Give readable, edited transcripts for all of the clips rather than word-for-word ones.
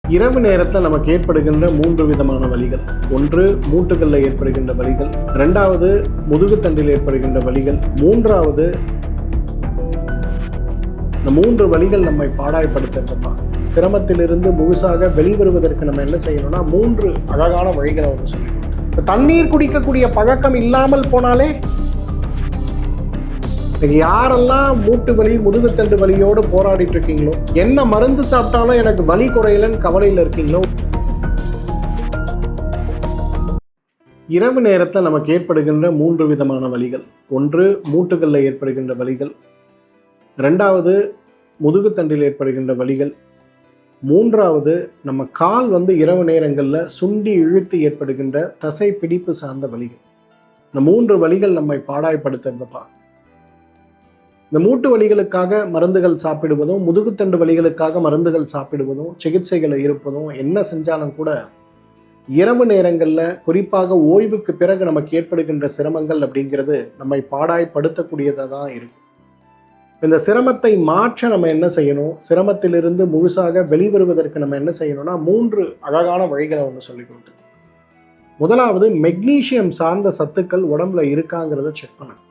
இரவு நேரத்தில் நமக்கு ஏற்படுகின்ற 3 விதமான வலிகள். ஒன்று மூட்டுகளில் ஏற்படுகின்ற வலிகள், இரண்டாவது முதுகுத்தண்டில் ஏற்படுகின்ற வலிகள், மூன்றாவது இந்த 3 வலிகள் நம்மை பாடாய்படுத்துறப்பா. சிரமத்திலிருந்து முழுசாக வெளிவருவதற்கு நம்ம என்ன செய்யணும்னா 3 அழகான வழிகளை ஒன்று சொல்லணும். தண்ணீர் குடிக்கக்கூடிய பழக்கம் இல்லாமல் போனாலே, யாரெல்லாம் மூட்டு வலி முதுகுத்தண்டு வலியோடு போராடிட்டு இருக்கீங்களோ, என்ன மருந்து சாப்பிட்டாலும் எனக்கு வலி குறையலன்னு கவலையில் இருக்கீங்களோ, இரவு நேரத்தில் நமக்கு ஏற்படுகின்ற 3 விதமான வலிகள். ஒன்று மூட்டுகளில் ஏற்படுகின்ற வலிகள், இரண்டாவது முதுகுத்தண்டில் ஏற்படுகின்ற வலிகள், மூன்றாவது நம்ம கால் இரவு நேரங்களில் சுண்டி இழுத்து ஏற்படுகின்ற தசை பிடிப்பு சார்ந்த வலிகள். இந்த 3 வலிகள் நம்மை பாடாய்படுத்துறப்பா. இந்த மூட்டு வலிகளுக்காக மருந்துகள் சாப்பிடுவதும், முதுகுத்தண்டு வலிகளுக்காக மருந்துகள் சாப்பிடுவதும், சிகிச்சைகளை இருப்பதும் என்ன செஞ்சாலும் கூட இரவு நேரங்களில் குறிப்பாக ஓய்வுக்கு பிறகு நமக்கு ஏற்படுகின்ற சிரமங்கள் அப்படிங்கிறது நம்மை பாடாய்படுத்தக்கூடியதாக தான் இருக்கு. இந்த சிரமத்தை மாற்ற நம்ம என்ன செய்யணும், சிரமத்திலிருந்து முழுசாக வெளிவருவதற்கு நம்ம என்ன செய்யணும்னா 3 அழகான வழிகளை ஒன்று சொல்லி கொடுத்து. முதலாவது, மெக்னீசியம் சார்ந்த சத்துக்கள் உடம்புல இருக்காங்கிறத செக் பண்ணணும்.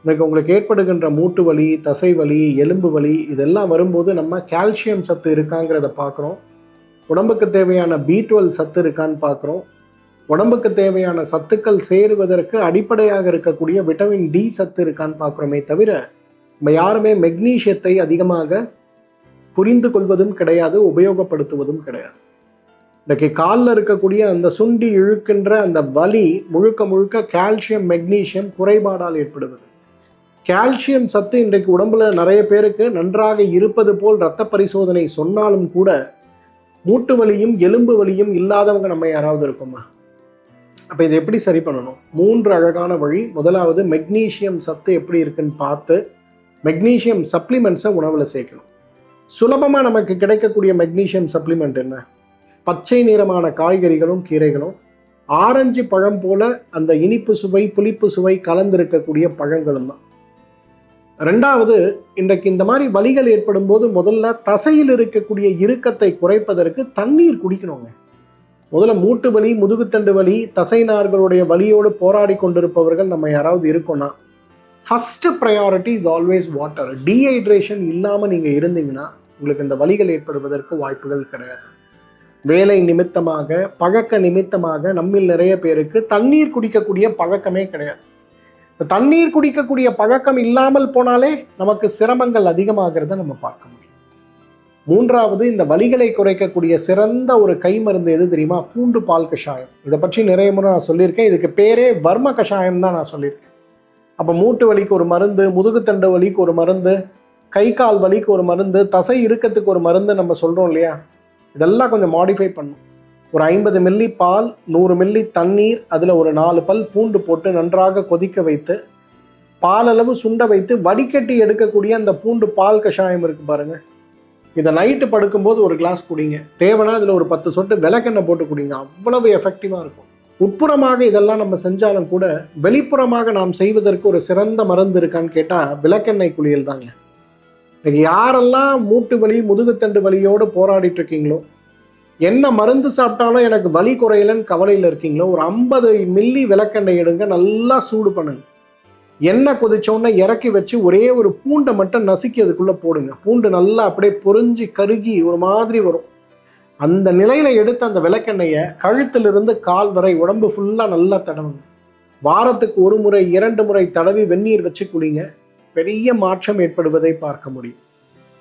இன்னைக்கு உங்களுக்கு ஏற்படுகின்ற மூட்டு வலி, தசை வலி, எலும்பு வலி இதெல்லாம் வரும்போது நம்ம கால்சியம் சத்து இருக்காங்கிறத பார்க்குறோம். உடம்புக்கு தேவையான B12 சத்து இருக்கான்னு பார்க்குறோம். உடம்புக்கு தேவையான சத்துக்கள் சேருவதற்கு அடிப்படையாக இருக்கக்கூடிய விட்டமின் D சத்து இருக்கான்னு பார்க்குறோமே தவிர, நம்ம யாருமே மெக்னீசியத்தை அதிகமாக புரிந்து கொள்வதும் கிடையாது, உபயோகப்படுத்துவதும் கிடையாது. இன்றைக்கு காலில் இருக்கக்கூடிய அந்த சுண்டி இழுக்கின்ற அந்த வலி முழுக்க முழுக்க கால்சியம் மெக்னீசியம் குறைபாடால் ஏற்படுவது. கால்சியம் சத்து இன்றைக்கு உடம்புல நிறைய பேருக்கு நன்றாக இருப்பது போல் இரத்த பரிசோதனை சொன்னாலும் கூட மூட்டு வலியும் எலும்பு வலியும் இல்லாதவங்க நம்ம யாராவது இருக்கோமா? அப்போ இதை எப்படி சரி பண்ணணும்? 3 அழகான வழி. முதலாவது, மெக்னீசியம் சத்து எப்படி இருக்குன்னு பார்த்து மெக்னீசியம் சப்ளிமெண்ட்ஸை உணவில் சேர்க்கணும். சுலபமாக நமக்கு கிடைக்கக்கூடிய மெக்னீசியம் சப்ளிமெண்ட் என்ன? பச்சை நிறமான காய்கறிகளும் கீரைகளும், ஆரஞ்சு பழம் போல அந்த இனிப்பு சுவை புளிப்பு சுவை கலந்திருக்கக்கூடிய பழங்களும் தான். ரெண்டாவது, இன்றைக்கு இந்த மாதிரி வலிகள் ஏற்படும் போது முதல்ல தசையில் இருக்கக்கூடிய இறுக்கத்தை குறைப்பதற்கு தண்ணீர் குடிக்கணுங்க. முதல்ல மூட்டு வலி, முதுகுத்தண்டு வலி, தசை நார்களுடைய வலியோடு போராடி கொண்டிருப்பவர்கள் நம்ம யாராவது இருக்கோம்னா, first priority is always water. Dehydration இல்லாமல் நீங்கள் இருந்தீங்கன்னா உங்களுக்கு இந்த வலிகள் ஏற்படுவதற்கு வாய்ப்புகள் கிடையாது. வேலை நிமித்தமாக, பழக்க நிமித்தமாக நம்மில் நிறைய பேருக்கு தண்ணீர் குடிக்கக்கூடிய பழக்கமே கிடையாது. தண்ணீர் குடிக்கக்கூடிய பழக்கம் இல்லாமல் போனாலே நமக்கு சிரமங்கள் அதிகமாகிறத நம்ம பார்க்க முடியும். மூன்றாவது, இந்த வலிகளை குறைக்கக்கூடிய சிறந்த ஒரு கை மருந்து எது தெரியுமா? பூண்டு பால் கஷாயம். இதை பற்றி நிறைய முறை நான் சொல்லியிருக்கேன். இதுக்கு பேரே வர்ம கஷாயம் தான் நான் சொல்லியிருக்கேன். அப்போ மூட்டு வலிக்கு ஒரு மருந்து, முதுகுத்தண்டு வலிக்கு ஒரு மருந்து, கை கால் வலிக்கு ஒரு மருந்து, தசை இறுக்கத்துக்கு ஒரு மருந்து நம்ம சொல்கிறோம் இல்லையா? இதெல்லாம் கொஞ்சம் மாடிஃபை பண்ணும். ஒரு 50 மில்லி பால், 100 மில்லி தண்ணீர், அதில் ஒரு 4 பல் பூண்டு போட்டு நன்றாக கொதிக்க வைத்து பாலளவு சுண்ட வைத்து வடிகட்டி எடுக்கக்கூடிய அந்த பூண்டு பால் கஷாயம் இருக்கு பாருங்க. இதை நைட்டு படுக்கும்போது ஒரு கிளாஸ் குடிங்க. தேவைன்னா அதில் ஒரு 10 சொட்டு விளக்கெண்ணெய் போட்டு குடிங்க. அவ்வளவு எஃபெக்டிவாக இருக்கும். உட்புறமாக இதெல்லாம் நம்ம செஞ்சாலும் கூட வெளிப்புறமாக நாம் செய்வதற்கு ஒரு சிறந்த மருந்து இருக்கான்னு கேட்டால் விளக்கெண்ணெய் குளியல் தாங்க. இன்னைக்கு யாரெல்லாம் மூட்டு வலி முதுகுத்தண்டு வலியோடு போராடிட்டு இருக்கீங்களோ, என்ன மருந்து சாப்பிட்டாலும் எனக்கு வலி குறையலன்னு கவலையில் இருக்கீங்களோ, ஒரு 50 மில்லி விளக்கெண்ணெய் எடுங்க, நல்லா சூடு பண்ணுங்க. எண்ணெய் கொதிச்சோன்னே இறக்கி வச்சு ஒரே ஒரு பூண்டை மட்டும் நசுக்கி அதுக்குள்ளே போடுங்க. பூண்டு நல்லா அப்படியே பொரிஞ்சு கருகி ஒரு மாதிரி வரும். அந்த நிலையில் எடுத்து அந்த விளக்கெண்ணெயை கழுத்திலிருந்து கால் வரை உடம்பு ஃபுல்லாக நல்லா தடவுங்க. வாரத்துக்கு 1 முறை 2 முறை தடவி வெந்நீர் வச்சு குடிங்க. பெரிய மாற்றம் ஏற்படுவதை பார்க்க முடியும்.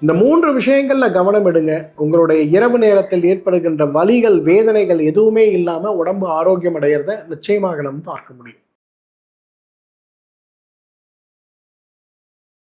இந்த 3 விஷயங்களில் கவனம் எடுங்க. உங்களுடைய இரவு நேரத்தில் ஏற்படுகின்ற வலிகள், வேதனைகள் எதுவுமே இல்லாமல் உடம்பு ஆரோக்கியம் அடையிறத நிச்சயமாக நம்ம பார்க்க முடியும்.